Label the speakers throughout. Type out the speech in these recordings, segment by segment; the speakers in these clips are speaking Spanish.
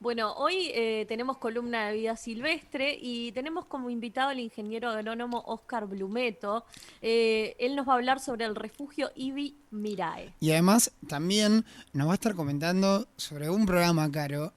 Speaker 1: Bueno, hoy tenemos columna de vida silvestre y tenemos como invitado al ingeniero agrónomo Oscar Blumeto. Él nos va a hablar sobre el refugio IBI Mirae.
Speaker 2: Y además también nos va a estar comentando sobre un programa, Caro,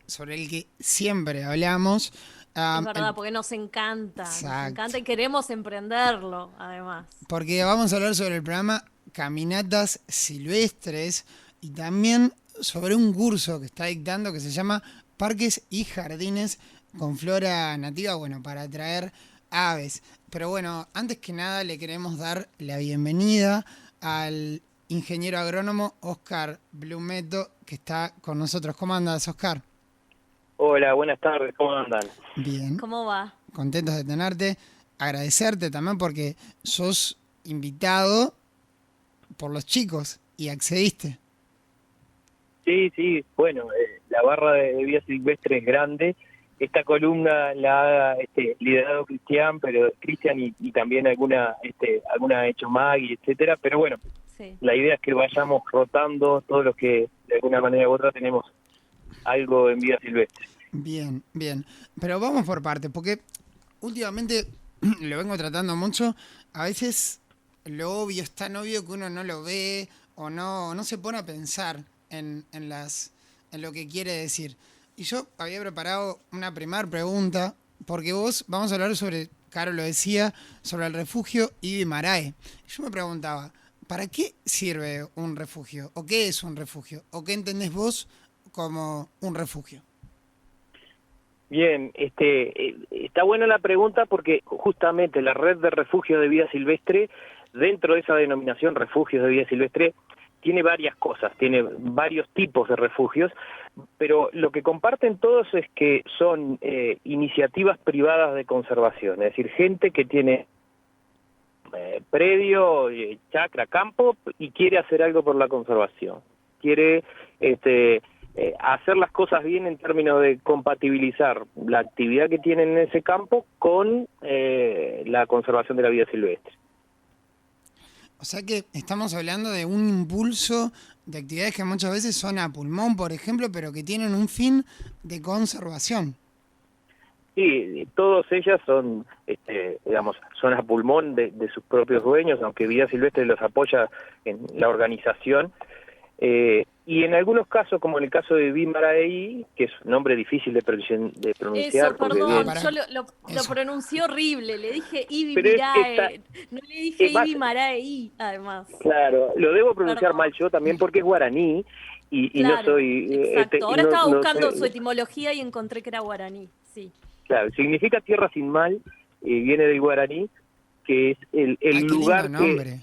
Speaker 2: sobre el que siempre hablamos.
Speaker 1: Es verdad, porque nos
Speaker 2: Exacto.
Speaker 1: encanta y queremos emprenderlo, además.
Speaker 2: Porque vamos a hablar sobre el programa Caminatas Silvestres y también sobre un curso que está dictando que se llama Parques y Jardines con Flora Nativa, bueno, para atraer aves. Pero bueno, antes que nada le queremos dar la bienvenida al ingeniero agrónomo Oscar Blumeto, que está con nosotros. ¿Cómo andas, Oscar?
Speaker 3: Hola, buenas tardes, ¿cómo andan?
Speaker 2: Bien,
Speaker 1: ¿Cómo va?
Speaker 2: contentos de tenerte. Agradecerte también porque sos invitado por los chicos y accediste.
Speaker 3: Sí, sí, bueno, la barra de vida silvestre es grande. Esta columna la ha liderado Cristian y también alguna ha hecho Maggie, etcétera. Pero bueno,
Speaker 1: Sí.
Speaker 3: la idea es que vayamos rotando todos los que de alguna manera u otra tenemos algo en vida silvestre.
Speaker 2: Bien, bien. Pero vamos por partes, porque últimamente lo vengo tratando mucho. A veces lo obvio es tan obvio que uno no lo ve o no se pone a pensar en lo que quiere decir. Y yo había preparado una primera pregunta, porque vamos a hablar sobre, Caro lo decía, sobre el refugio Ibi Marae. Yo me preguntaba, ¿para qué sirve un refugio? ¿O qué es un refugio? ¿O qué entendés vos como un refugio?
Speaker 3: Bien, está buena la pregunta porque justamente la red de refugios de vida silvestre, dentro de esa denominación refugios de vida silvestre, tiene varias cosas, tiene varios tipos de refugios, pero lo que comparten todos es que son iniciativas privadas de conservación, es decir, gente que tiene predio, chacra, campo y quiere hacer algo por la conservación, quiere hacer las cosas bien en términos de compatibilizar la actividad que tienen en ese campo con la conservación de la vida silvestre.
Speaker 2: O sea que estamos hablando de un impulso de actividades que muchas veces son a pulmón, por ejemplo, pero que tienen un fin de conservación.
Speaker 3: Sí, todas ellas son, digamos, son a pulmón de sus propios dueños, aunque Vida Silvestre los apoya en la organización. Y en algunos casos, como en el caso de Bimaraí, que es un nombre difícil de pronunciar,
Speaker 1: Eso,
Speaker 3: porque
Speaker 2: Ah,
Speaker 1: perdón,
Speaker 3: bien,
Speaker 2: para
Speaker 1: yo lo
Speaker 2: eso.
Speaker 1: pronuncié horrible, le dije Ibi
Speaker 3: pero
Speaker 1: Mirae, no le dije
Speaker 3: es más,
Speaker 1: Ibi Marae, además.
Speaker 3: claro, lo debo pronunciar
Speaker 1: Perdón.
Speaker 3: mal yo también porque es guaraní y no
Speaker 1: Claro,
Speaker 3: soy,
Speaker 1: exacto.
Speaker 3: y
Speaker 1: Ahora
Speaker 3: no,
Speaker 1: estaba
Speaker 3: no
Speaker 1: buscando
Speaker 3: sé,
Speaker 1: su etimología y encontré que era guaraní, sí.
Speaker 3: claro, significa tierra sin mal, viene del guaraní, que es el
Speaker 2: Ay, qué lindo
Speaker 3: lugar que
Speaker 2: nombre.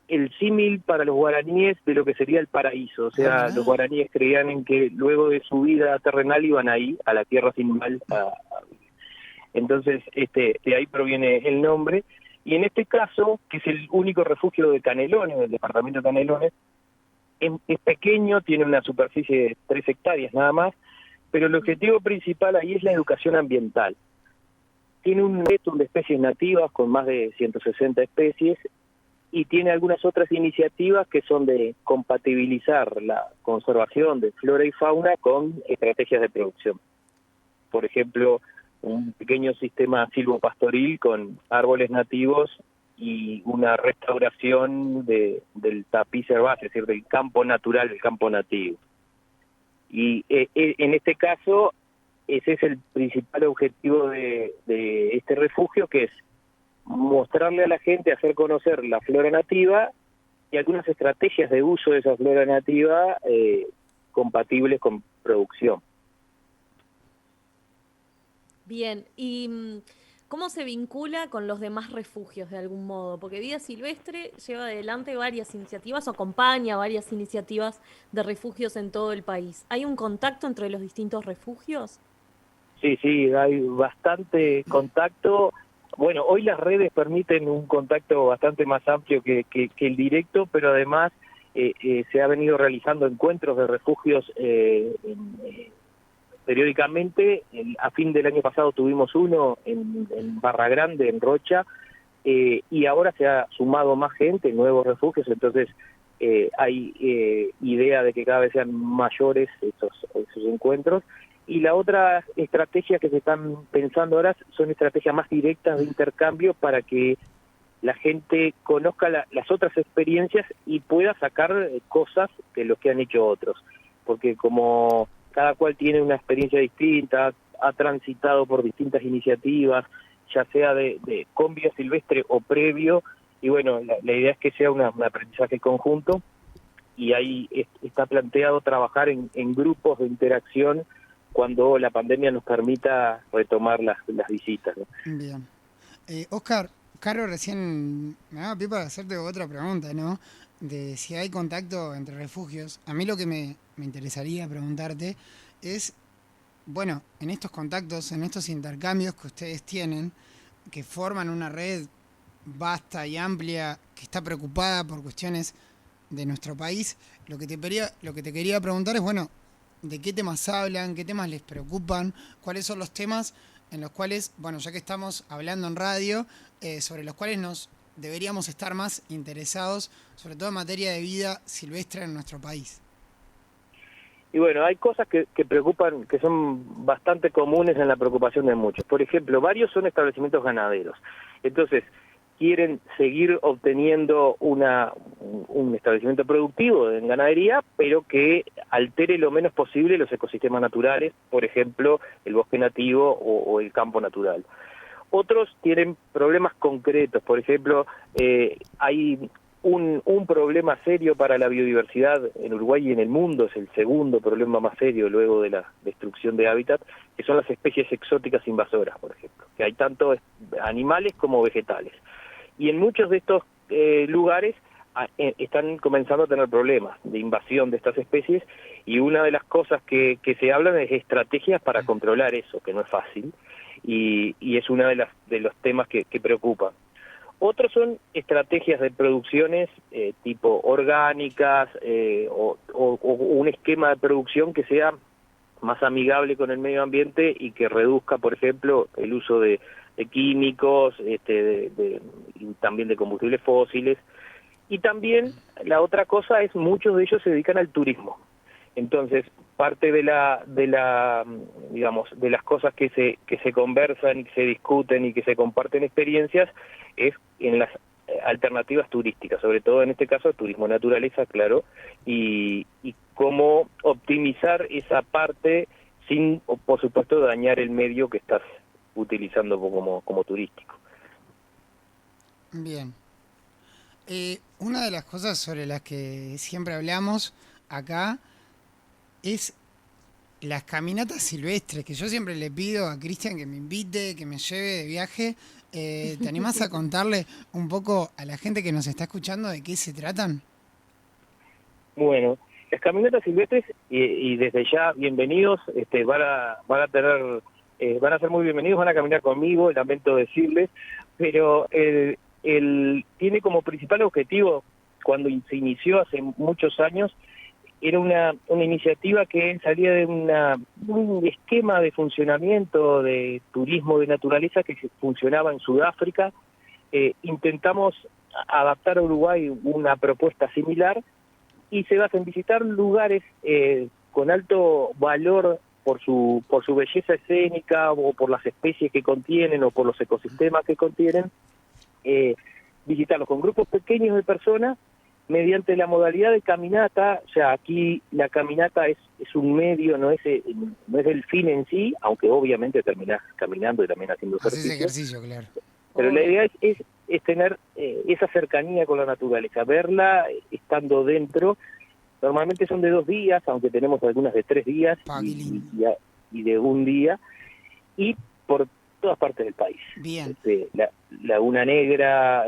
Speaker 3: el símil para los guaraníes de lo que sería el paraíso. O
Speaker 2: Ah,
Speaker 3: sea, los
Speaker 2: mirá.
Speaker 3: guaraníes creían en que luego de su vida terrenal iban ahí, a la tierra sin mal. Entonces, de ahí proviene el nombre. Y en este caso, que es el único refugio de Canelones, del departamento de Canelones, es pequeño, tiene una superficie de 3 hectáreas nada más, pero el objetivo principal ahí es la educación ambiental. Tiene un resto de especies nativas con más de 160 especies y tiene algunas otras iniciativas que son de compatibilizar la conservación de flora y fauna con estrategias de producción. Por ejemplo, un pequeño sistema silvopastoril con árboles nativos y una restauración del tapiz herbáceo, es decir, del campo natural, del campo nativo. Y en este caso, ese es el principal objetivo de este refugio, que es mostrarle a la gente, hacer conocer la flora nativa y algunas estrategias de uso de esa flora nativa compatibles con producción.
Speaker 1: Bien, ¿y cómo se vincula con los demás refugios de algún modo? Porque Vida Silvestre lleva adelante varias iniciativas o acompaña varias iniciativas de refugios en todo el país. ¿Hay un contacto entre los distintos refugios?
Speaker 3: Sí, sí, hay bastante contacto. Bueno, hoy las redes permiten un contacto bastante más amplio que el directo, pero además se ha venido realizando encuentros de refugios periódicamente. A fin del año pasado tuvimos uno en Barra Grande, en Rocha, y ahora se ha sumado más gente, nuevos refugios, entonces hay idea de que cada vez sean mayores esos encuentros. Y la otra estrategia que se están pensando ahora son estrategias más directas de intercambio para que la gente conozca las otras experiencias y pueda sacar cosas de lo que han hecho otros. Porque como cada cual tiene una experiencia distinta, ha transitado por distintas iniciativas, ya sea con vida silvestre o previo, y bueno, la idea es que sea un aprendizaje conjunto, y ahí está planteado trabajar en grupos de interacción cuando la pandemia nos permita retomar las visitas, ¿no?
Speaker 2: Bien. Oscar, Caro recién me daba pie para hacerte otra pregunta, ¿no? De si hay contacto entre refugios. A mí lo que me interesaría preguntarte es, bueno, en estos contactos, en estos intercambios que ustedes tienen, que forman una red vasta y amplia que está preocupada por cuestiones de nuestro país, lo que te quería preguntar es, bueno, ¿de qué temas hablan? ¿Qué temas les preocupan? ¿Cuáles son los temas en los cuales, bueno, ya que estamos hablando en radio, sobre los cuales nos deberíamos estar más interesados, sobre todo en materia de vida silvestre en nuestro país?
Speaker 3: Y bueno, hay cosas que preocupan, que son bastante comunes en la preocupación de muchos. Por ejemplo, varios son establecimientos ganaderos. Entonces, quieren seguir obteniendo un establecimiento productivo en ganadería, pero que altere lo menos posible los ecosistemas naturales, por ejemplo, el bosque nativo o el campo natural. Otros tienen problemas concretos, por ejemplo, hay un problema serio para la biodiversidad en Uruguay y en el mundo, es el segundo problema más serio luego de la destrucción de hábitat, que son las especies exóticas invasoras, por ejemplo, que hay tanto animales como vegetales. Y en muchos de estos lugares están comenzando a tener problemas de invasión de estas especies, y una de las cosas que se hablan es estrategias para controlar eso, que no es fácil, y es una de los temas que preocupan. Otros son estrategias de producciones tipo orgánicas o un esquema de producción que sea más amigable con el medio ambiente y que reduzca, por ejemplo, el uso de químicos, y también de combustibles fósiles. Y también la otra cosa es, muchos de ellos se dedican al turismo. Entonces, parte de digamos, de las cosas que se conversan y que se discuten y que se comparten experiencias es en las alternativas turísticas, sobre todo en este caso turismo naturaleza, claro, y cómo optimizar esa parte sin, por supuesto, dañar el medio que estás utilizando como turístico.
Speaker 2: Bien. Una de las cosas sobre las que siempre hablamos acá es las caminatas silvestres, que yo siempre le pido a Cristian que me invite, que me lleve de viaje. ¿Te animás a contarle un poco a la gente que nos está escuchando de qué se tratan?
Speaker 3: Bueno, las caminatas silvestres, y desde ya bienvenidos, van a ser muy bienvenidos, van a caminar conmigo, lamento decirles, pero tiene como principal objetivo, cuando se inició hace muchos años, era una iniciativa que salía de un esquema de funcionamiento de turismo de naturaleza que funcionaba en Sudáfrica. Intentamos adaptar a Uruguay una propuesta similar, y se basa en visitar lugares con alto valor por su belleza escénica, o por las especies que contienen, o por los ecosistemas que contienen, visitarlos con grupos pequeños de personas mediante la modalidad de caminata. O sea, aquí la caminata es un medio, no es el fin en sí, aunque obviamente terminás caminando y también haciendo ejercicio.
Speaker 2: Haces ejercicio, claro.
Speaker 3: Pero la idea es tener esa cercanía con la naturaleza, verla estando dentro. Normalmente son de 2 días, aunque tenemos algunas de 3 días y de 1 día, y por todas partes del país.
Speaker 2: Bien.
Speaker 3: Laguna Negra,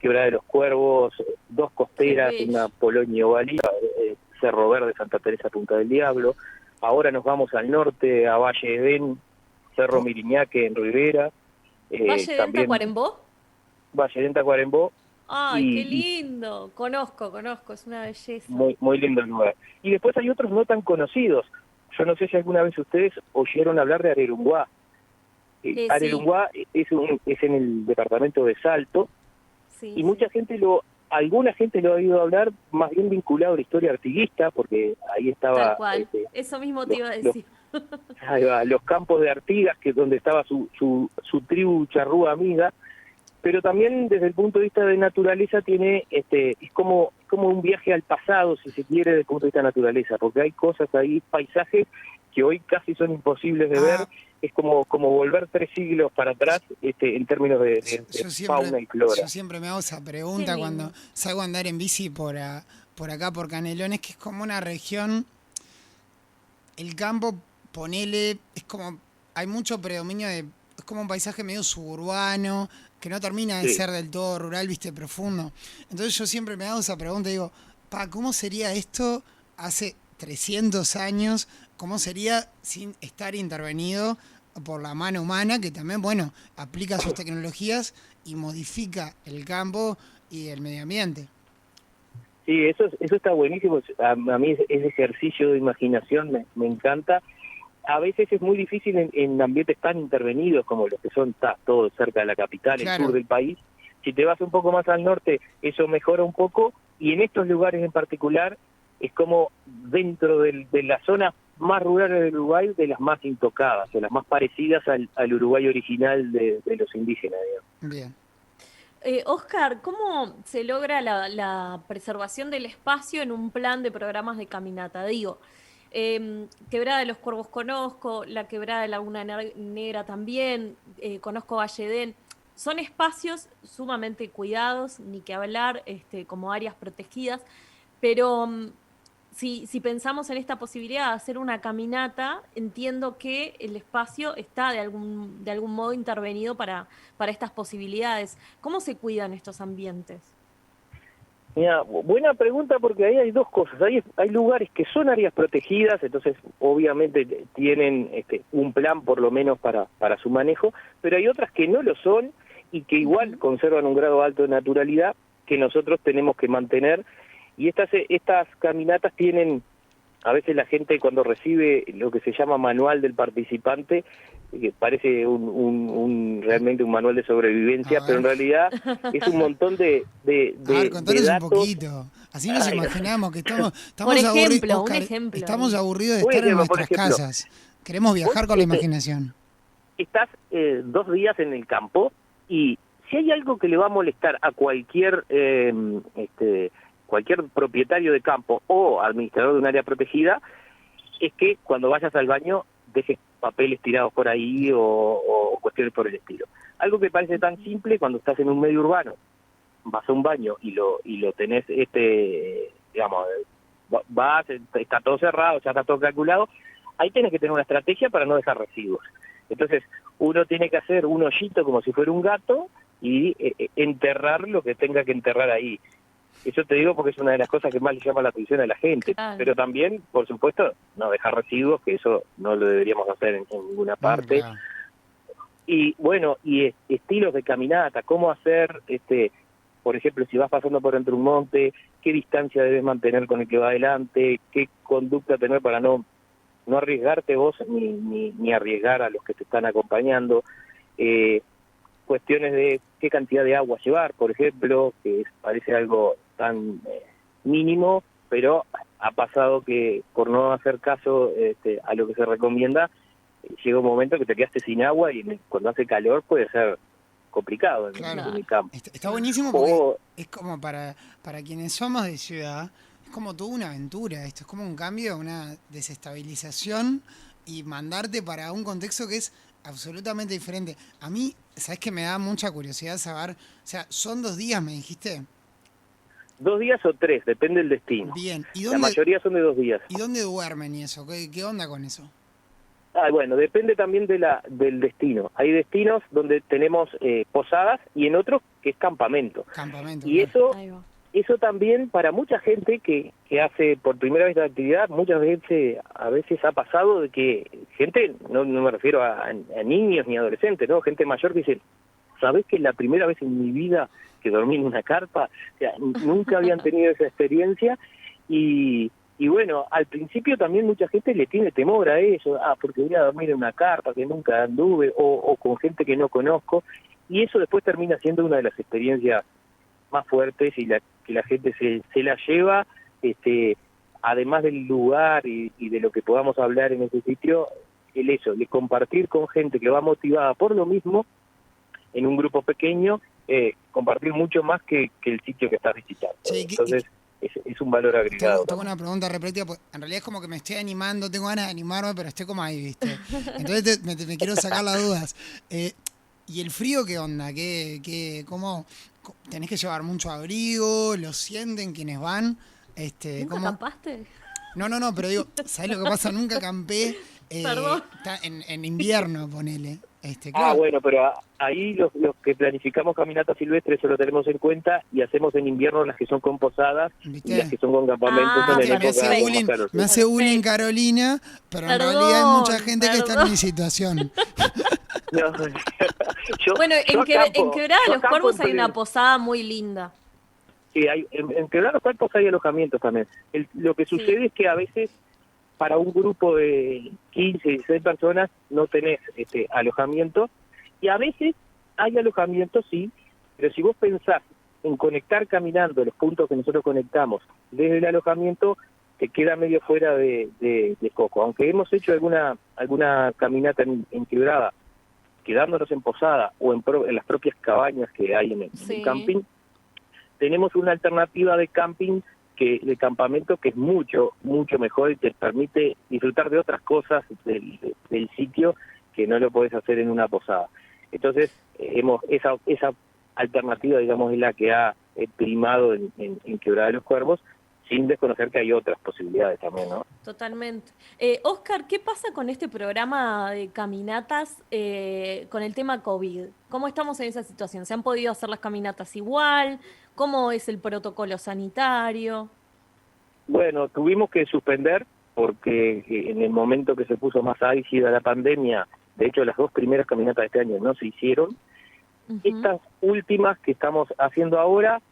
Speaker 3: Quebrada de los Cuervos, 2 costeras, una Polonia Ovalía, Cerro Verde, Santa Teresa, Punta del Diablo. Ahora nos vamos al norte, a Valle de Edén, Cerro Miriñaque en Rivera.
Speaker 1: ¿Valle de Tacuarembó?
Speaker 3: Valle de Tacuarembó.
Speaker 1: Ay, qué lindo. Conozco, es una belleza.
Speaker 3: Muy, muy lindo el lugar. Y después hay otros no tan conocidos. Yo no sé si alguna vez ustedes oyeron hablar de Arerunguá. Arerunguá es en el departamento de Salto, sí, y mucha gente lo alguna gente lo ha oído hablar más bien vinculado a la historia artiguista, porque ahí estaba
Speaker 1: Tal cual. Eso mismo te iba a
Speaker 3: los,
Speaker 1: decir.
Speaker 3: ahí va, los campos de Artigas, que es donde estaba su tribu charrúa amiga, pero también desde el punto de vista de naturaleza es como un viaje al pasado, si se quiere, desde el punto de vista de naturaleza, porque hay cosas ahí, paisajes que hoy casi son imposibles de ver, es como volver 3 siglos para atrás en términos de fauna y flora.
Speaker 2: Yo siempre me hago esa pregunta cuando salgo a andar en bici por acá, por Canelones, que es como una región, el campo, ponele, es como, hay mucho predominio es como un paisaje medio suburbano, que no termina de ser del todo rural, viste, profundo. Entonces yo siempre me hago esa pregunta y digo, ¿cómo sería esto hace 300 años? ¿Cómo sería sin estar intervenido por la mano humana, que también, bueno, aplica sus tecnologías y modifica el campo y el medio ambiente?
Speaker 3: Sí, eso está buenísimo. A mí ese ejercicio de imaginación me encanta. A veces es muy difícil en ambientes tan intervenidos como los que son todos cerca de la capital, el sur del país. Si te vas un poco más al norte, eso mejora un poco, y en estos lugares en particular es como dentro de las zonas más rurales del Uruguay, de las más intocadas, de las más parecidas al Uruguay original de los indígenas, digamos.
Speaker 2: Bien.
Speaker 1: Oscar, ¿cómo se logra la preservación del espacio en un plan de programas de caminata? Digo, Quebrada de los Cuervos conozco, la Quebrada de Laguna Negra también, conozco Valledén. Son espacios sumamente cuidados, ni que hablar, como áreas protegidas, pero si pensamos en esta posibilidad de hacer una caminata, entiendo que el espacio está de algún modo intervenido para estas posibilidades. ¿Cómo se cuidan estos ambientes?
Speaker 3: Mira, buena pregunta, porque ahí hay dos cosas. Hay lugares que son áreas protegidas, entonces obviamente tienen un plan por lo menos para su manejo, pero hay otras que no lo son y que igual conservan un grado alto de naturalidad que nosotros tenemos que mantener. Y estas caminatas tienen, a veces la gente cuando recibe lo que se llama manual del participante, que parece realmente un manual de sobrevivencia, pero en realidad es un montón de
Speaker 2: Contanos
Speaker 3: datos.
Speaker 2: Un poquito, así nos imaginamos que estamos
Speaker 1: por ejemplo,
Speaker 2: aburridos, Oscar,
Speaker 1: un ejemplo.
Speaker 2: Estamos aburridos de estar en nuestras casas. Queremos viajar con la imaginación.
Speaker 3: Estás 2 días en el campo, y si hay algo que le va a molestar a cualquier propietario de campo o administrador de un área protegida, es que cuando vayas al baño dejes papeles tirados por ahí o cuestiones por el estilo. Algo que parece tan simple cuando estás en un medio urbano, vas a un baño y lo tenés, digamos, vas, está todo cerrado, ya está todo calculado, ahí tenés que tener una estrategia para no dejar residuos. Entonces, uno tiene que hacer un hoyito como si fuera un gato y enterrar lo que tenga que enterrar ahí. Eso te digo porque es una de las cosas que más le llama la atención a la gente. Claro. Pero también, por supuesto, no dejar residuos, que eso no lo deberíamos hacer en ninguna parte. Claro. Y bueno, y estilos de caminata, cómo hacer, por ejemplo, si vas pasando por entre un monte, qué distancia debes mantener con el que va adelante, qué conducta tener para no arriesgarte vos ni arriesgar a los que te están acompañando. Cuestiones de qué cantidad de agua llevar, por ejemplo, que parece algo tan mínimo, pero ha pasado que por no hacer caso a lo que se recomienda, llega un momento que te quedaste sin agua y cuando hace calor puede ser complicado en el campo.
Speaker 2: Está buenísimo porque es como para quienes somos de ciudad, es como toda una aventura esto, es como un cambio, una desestabilización y mandarte para un contexto que es absolutamente diferente. A mí, ¿sabes qué me da mucha curiosidad saber? O sea, son 2 días, me dijiste.
Speaker 3: 2 días o 3, depende del destino.
Speaker 2: Bien.
Speaker 3: La mayoría son de 2 días.
Speaker 2: ¿Y dónde duermen y eso? ¿Qué onda con eso?
Speaker 3: Bueno, depende también del destino. Hay destinos donde tenemos posadas y en otros que es campamento. Y claro. Eso también para mucha gente que hace por primera vez la actividad, muchas veces a veces ha pasado de que gente, no me refiero a niños ni adolescentes, no, gente mayor que dice, ¿sabés que es la primera vez en mi vida que dormí en una carpa? O sea, nunca habían tenido esa experiencia y bueno, al principio también mucha gente le tiene temor a eso, porque voy a dormir en una carpa que nunca anduve o con gente que no conozco, y eso después termina siendo una de las experiencias más fuertes y que la gente se la lleva, además del lugar y de lo que podamos hablar en ese sitio, el eso, de compartir con gente que va motivada por lo mismo, en un grupo pequeño, compartir mucho más que el sitio que estás visitando.
Speaker 2: Sí,
Speaker 3: Entonces, es un valor agregado.
Speaker 2: Tengo una pregunta repetida, porque en realidad es como que me estoy animando, tengo ganas de animarme, pero estoy como ahí, ¿viste? Entonces me quiero sacar las dudas. ¿Y el frío qué onda? ¿Cómo tenés que llevar mucho abrigo? ¿Lo sienten quienes van?
Speaker 1: ¿Nunca acampaste?
Speaker 2: No, pero digo, ¿sabés lo que pasa? Nunca acampé.
Speaker 1: Perdón.
Speaker 2: En invierno, ponele. Claro.
Speaker 3: Bueno, pero ahí los que planificamos caminatas silvestres eso lo tenemos en cuenta y hacemos en invierno las que son con posadas.
Speaker 2: ¿Viste?
Speaker 3: Y las que son con campamentos son en
Speaker 2: me
Speaker 3: época más calor.
Speaker 2: me hace bullying Carolina, pero en realidad hay mucha gente que está en mi situación.
Speaker 3: No,
Speaker 1: bueno, en Quebrada de los Cuervos hay una
Speaker 3: en
Speaker 1: posada muy linda.
Speaker 3: Sí, en Quebrada de los Cuervos hay alojamientos también. Lo que sucede es que a veces para un grupo de 15, 16 personas no tenés alojamiento, y a veces hay alojamiento, sí, pero si vos pensás en conectar caminando los puntos que nosotros conectamos desde el alojamiento, te queda medio fuera de coco. Aunque hemos hecho alguna caminata en Quebrada, quedándonos en posada o en las propias cabañas que hay en el camping, tenemos una alternativa de camping de campamento que es mucho mejor y te permite disfrutar de otras cosas del sitio que no lo podés hacer en una posada. Entonces, esa alternativa, digamos, es la que ha primado en Quebrada de los Cuervos, sin desconocer que hay otras posibilidades también, ¿no?
Speaker 1: Totalmente. Oscar, ¿qué pasa con este programa de caminatas con el tema COVID? ¿Cómo estamos en esa situación? ¿Se han podido hacer las caminatas igual? ¿Cómo es el protocolo sanitario?
Speaker 3: Bueno, tuvimos que suspender porque en el momento que se puso más álgida la pandemia, de hecho las 2 primeras caminatas de este año no se hicieron. Estas últimas que estamos haciendo ahora,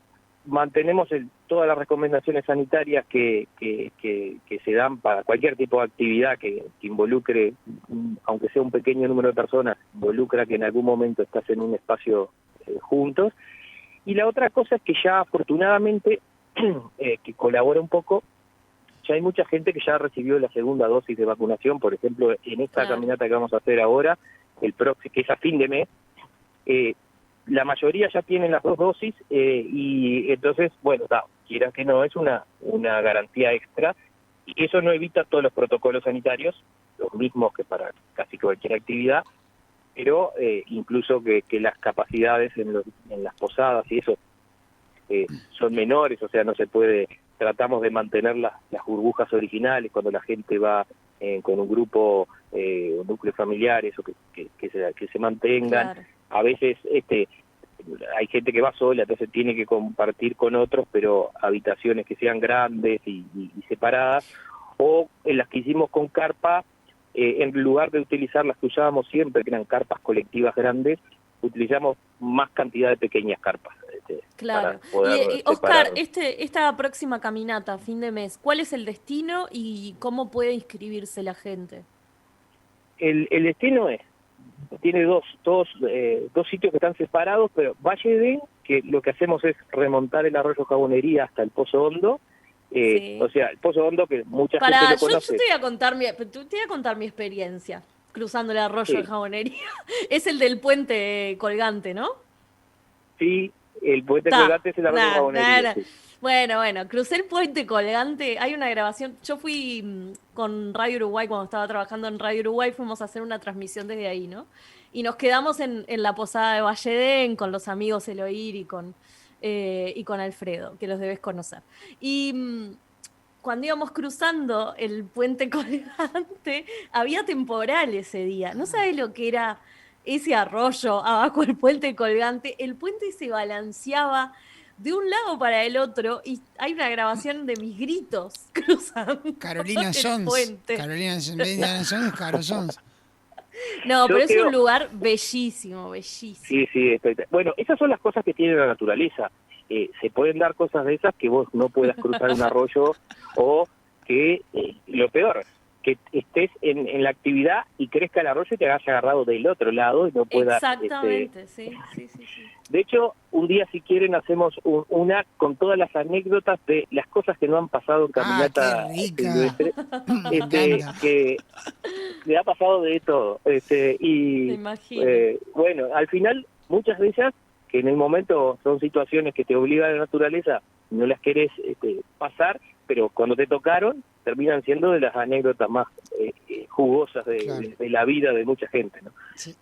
Speaker 3: mantenemos todas las recomendaciones sanitarias que se dan para cualquier tipo de actividad que involucre, aunque sea un pequeño número de personas, involucra que en algún momento estás en un espacio juntos. Y la otra cosa es que ya afortunadamente, que colabora un poco, ya hay mucha gente que ya recibió la segunda dosis de vacunación. Por ejemplo, en esta caminata que vamos a hacer ahora, que es a fin de mes, la mayoría ya tienen las 2 dosis, y entonces, bueno, quiera que no, es una garantía extra, y eso no evita todos los protocolos sanitarios, los mismos que para casi cualquier actividad, pero incluso que las capacidades en las posadas y eso son menores, o sea, no se puede, tratamos de mantener las burbujas originales cuando la gente va con un grupo, núcleos familiares, o que se mantengan. Claro. A veces hay gente que va sola, entonces tiene que compartir con otros, pero habitaciones que sean grandes y separadas, o en las que hicimos con carpa, en lugar de utilizar las que usábamos siempre, que eran carpas colectivas grandes, utilizamos más cantidad de pequeñas carpas.
Speaker 1: Claro. Y Oscar, esta próxima caminata, fin de mes, ¿cuál es el destino y cómo puede inscribirse la gente?
Speaker 3: El destino tiene dos sitios que están separados, pero Valle Edén, que lo que hacemos es remontar el arroyo Jabonería hasta el Pozo Hondo. O sea, el Pozo Hondo que mucha gente lo conoce.
Speaker 1: Yo te voy a contar mi experiencia cruzando el arroyo de Jabonería. Es el del puente colgante, ¿no?
Speaker 3: Sí, el puente colgante es el arroyo Jabonería. Sí.
Speaker 1: Bueno, crucé el puente colgante, hay una grabación, yo fui con Radio Uruguay, cuando estaba trabajando en Radio Uruguay, fuimos a hacer una transmisión desde ahí, ¿no? Y nos quedamos en la posada de Valle Edén con los amigos Eloir y con Alfredo, que los debes conocer. Y cuando íbamos cruzando el puente colgante, había temporal ese día, no sabes lo que era ese arroyo abajo del puente colgante, el puente se balanceaba de un lado para el otro y hay una grabación de mis gritos cruzando
Speaker 2: Carolina Jones.
Speaker 1: Puente.
Speaker 2: Carolina Jones, Caro Jones.
Speaker 1: No, pero es un lugar bellísimo.
Speaker 3: Sí, bueno, esas son las cosas que tiene la naturaleza. Se pueden dar cosas de esas que vos no puedas cruzar un arroyo, o que lo peor, que estés en la actividad y crezca el arroyo y te hayas agarrado del otro lado y no puedas...
Speaker 1: Exactamente, sí.
Speaker 3: De hecho, un día si quieren hacemos una con todas las anécdotas de las cosas que no han pasado en caminata
Speaker 2: qué rica.
Speaker 3: silvestre,
Speaker 2: Me encanta.
Speaker 3: que le ha pasado de todo.
Speaker 1: Me
Speaker 3: Y
Speaker 1: imagino.
Speaker 3: bueno, al final muchas de ellas, que en el momento son situaciones que te obliga a la naturaleza, no las querés pasar, pero cuando te tocaron, terminan siendo de las anécdotas más jugosas de la vida de mucha gente, ¿no?
Speaker 2: Sí.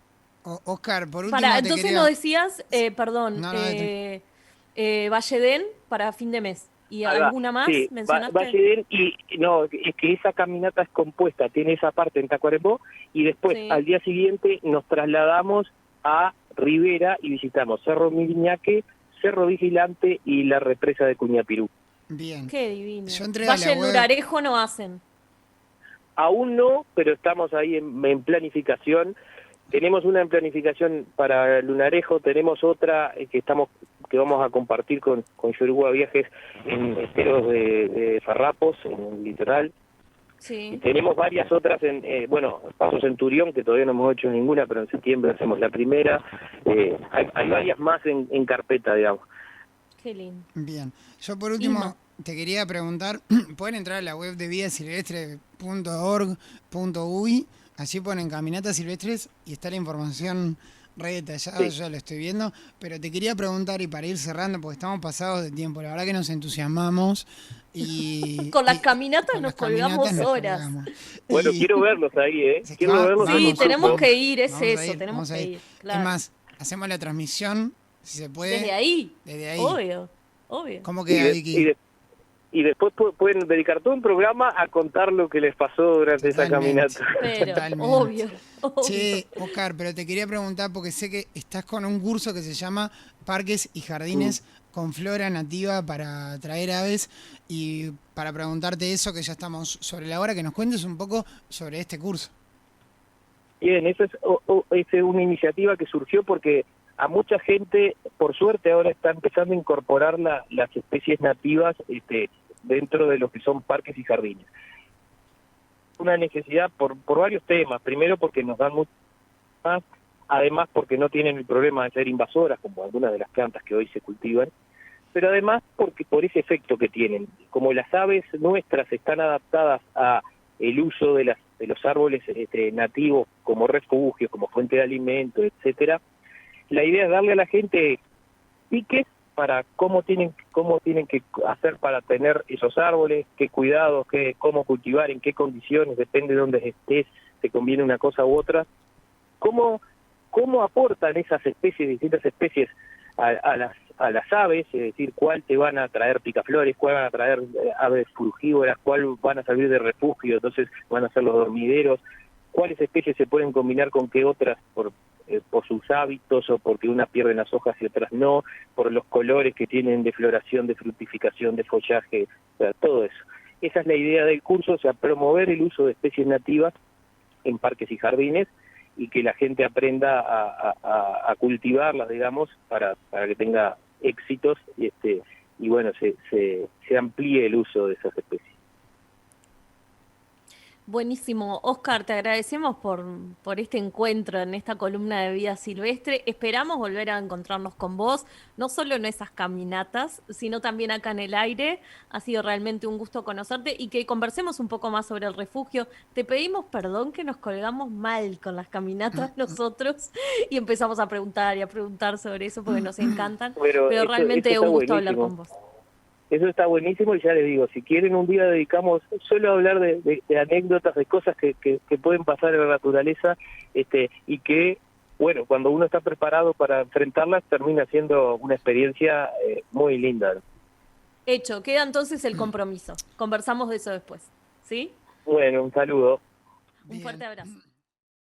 Speaker 2: Oscar, por último
Speaker 1: Para,
Speaker 2: te
Speaker 1: entonces
Speaker 2: quería...
Speaker 1: nos decías, perdón,
Speaker 2: No,
Speaker 1: Valledén para fin de mes. ¿Y
Speaker 3: Ahí va.
Speaker 1: alguna más
Speaker 3: Sí,
Speaker 1: mencionaste?
Speaker 3: Valledén, y no, es que esa caminata es compuesta, tiene esa parte en Tacuarembó, y después
Speaker 1: Sí.
Speaker 3: al día siguiente nos trasladamos a Rivera y visitamos Cerro Miriñaque, Cerro Vigilante y la represa de Cuñapirú.
Speaker 2: Bien.
Speaker 1: Qué divino.
Speaker 2: Yo entré a
Speaker 1: Valle
Speaker 2: la
Speaker 1: del
Speaker 2: web...
Speaker 1: Lurarejo no hacen.
Speaker 3: Aún no, pero estamos ahí en planificación. Tenemos una en planificación para Lunarejo, tenemos otra que vamos a compartir con Yoruba Viajes en esteros de Farrapos, en el litoral. Y
Speaker 1: Sí.
Speaker 3: tenemos varias otras Paso Centurión, que todavía no hemos hecho ninguna, pero en septiembre hacemos la primera. Hay varias más en carpeta, digamos.
Speaker 1: Qué lindo.
Speaker 2: Bien. Yo por último
Speaker 1: Ima.
Speaker 2: te quería preguntar, pueden entrar a la web de vidasilvestre.org.uy, allí ponen caminatas silvestres y está la información re detallada,
Speaker 3: Sí.
Speaker 2: yo lo estoy viendo, pero te quería preguntar, y para ir cerrando, porque estamos pasados de tiempo, la verdad que nos entusiasmamos y...
Speaker 1: Con las
Speaker 2: y-
Speaker 1: caminatas
Speaker 2: con
Speaker 1: nos
Speaker 2: las caminatas
Speaker 1: colgamos
Speaker 2: nos
Speaker 1: horas.
Speaker 2: colgamos.
Speaker 3: Bueno,
Speaker 2: Y-
Speaker 3: quiero verlos ahí,
Speaker 2: Sí,
Speaker 3: quiero verlos.
Speaker 1: Sí,
Speaker 3: en
Speaker 1: tenemos
Speaker 3: grupo.
Speaker 1: que ir, es
Speaker 2: vamos a
Speaker 1: eso,
Speaker 2: ir,
Speaker 1: tenemos
Speaker 2: vamos a
Speaker 1: que
Speaker 2: ir.
Speaker 1: ir. Claro.
Speaker 2: Es más, hacemos la transmisión, si se puede.
Speaker 1: Desde ahí.
Speaker 2: Desde ahí.
Speaker 1: Obvio.
Speaker 2: ¿Cómo
Speaker 3: Y,
Speaker 2: queda,
Speaker 3: de-
Speaker 2: Vicky?
Speaker 3: y de- y después pueden dedicar todo un programa a contar lo que les pasó durante esa
Speaker 2: Totalmente.
Speaker 3: caminata.
Speaker 1: Pero,
Speaker 2: Totalmente.
Speaker 1: obvio.
Speaker 2: Che, Oscar, pero te quería preguntar porque sé que estás con un curso que se llama Parques y Jardines con Flora Nativa para atraer aves, y para preguntarte eso, que ya estamos sobre la hora, que nos cuentes un poco sobre este curso.
Speaker 3: Bien, eso es una iniciativa que surgió porque a mucha gente, por suerte, ahora está empezando a incorporar las especies nativas dentro de lo que son parques y jardines. Una necesidad por varios temas. Primero, porque nos dan mucho más, además porque no tienen el problema de ser invasoras, como algunas de las plantas que hoy se cultivan, pero además porque por ese efecto que tienen. Como las aves nuestras están adaptadas a el uso de los árboles nativos como refugios, como fuente de alimento, etcétera, la idea es darle a la gente piques para cómo tienen que hacer para tener esos árboles, qué cuidados, cómo cultivar, en qué condiciones, depende de dónde estés, te conviene una cosa u otra, cómo aportan esas especies, distintas especies a las aves, es decir, cuál te van a traer picaflores, cuál van a traer aves frugívoras, cuál van a servir de refugio, entonces van a ser los dormideros, cuáles especies se pueden combinar con qué otras por sus hábitos, o porque unas pierden las hojas y otras no, por los colores que tienen de floración, de fructificación, de follaje, o sea, todo eso. Esa es la idea del curso, o sea, promover el uso de especies nativas en parques y jardines, y que la gente aprenda a cultivarlas, digamos, para que tenga éxitos y bueno, se amplíe el uso de esas especies.
Speaker 1: Buenísimo. Oscar, te agradecemos por este encuentro en esta columna de vida silvestre. Esperamos volver a encontrarnos con vos, no solo en esas caminatas, sino también acá en el aire. Ha sido realmente un gusto conocerte y que conversemos un poco más sobre el refugio. Te pedimos perdón que nos colgamos mal con las caminatas nosotros y empezamos a preguntar y a preguntar sobre eso porque nos encantan.
Speaker 3: Pero
Speaker 1: Pero realmente
Speaker 3: esto
Speaker 1: un
Speaker 3: está
Speaker 1: gusto hablar
Speaker 3: buenísimo.
Speaker 1: con vos.
Speaker 3: Eso está buenísimo, y ya les digo, si quieren un día dedicamos solo a hablar de anécdotas, de cosas que pueden pasar en la naturaleza, y que, bueno, cuando uno está preparado para enfrentarlas, termina siendo una experiencia muy linda.
Speaker 1: Hecho, queda entonces el compromiso. Conversamos de eso después. ¿Sí?
Speaker 3: Bueno, un saludo.
Speaker 1: Un fuerte
Speaker 2: Bien.
Speaker 1: abrazo.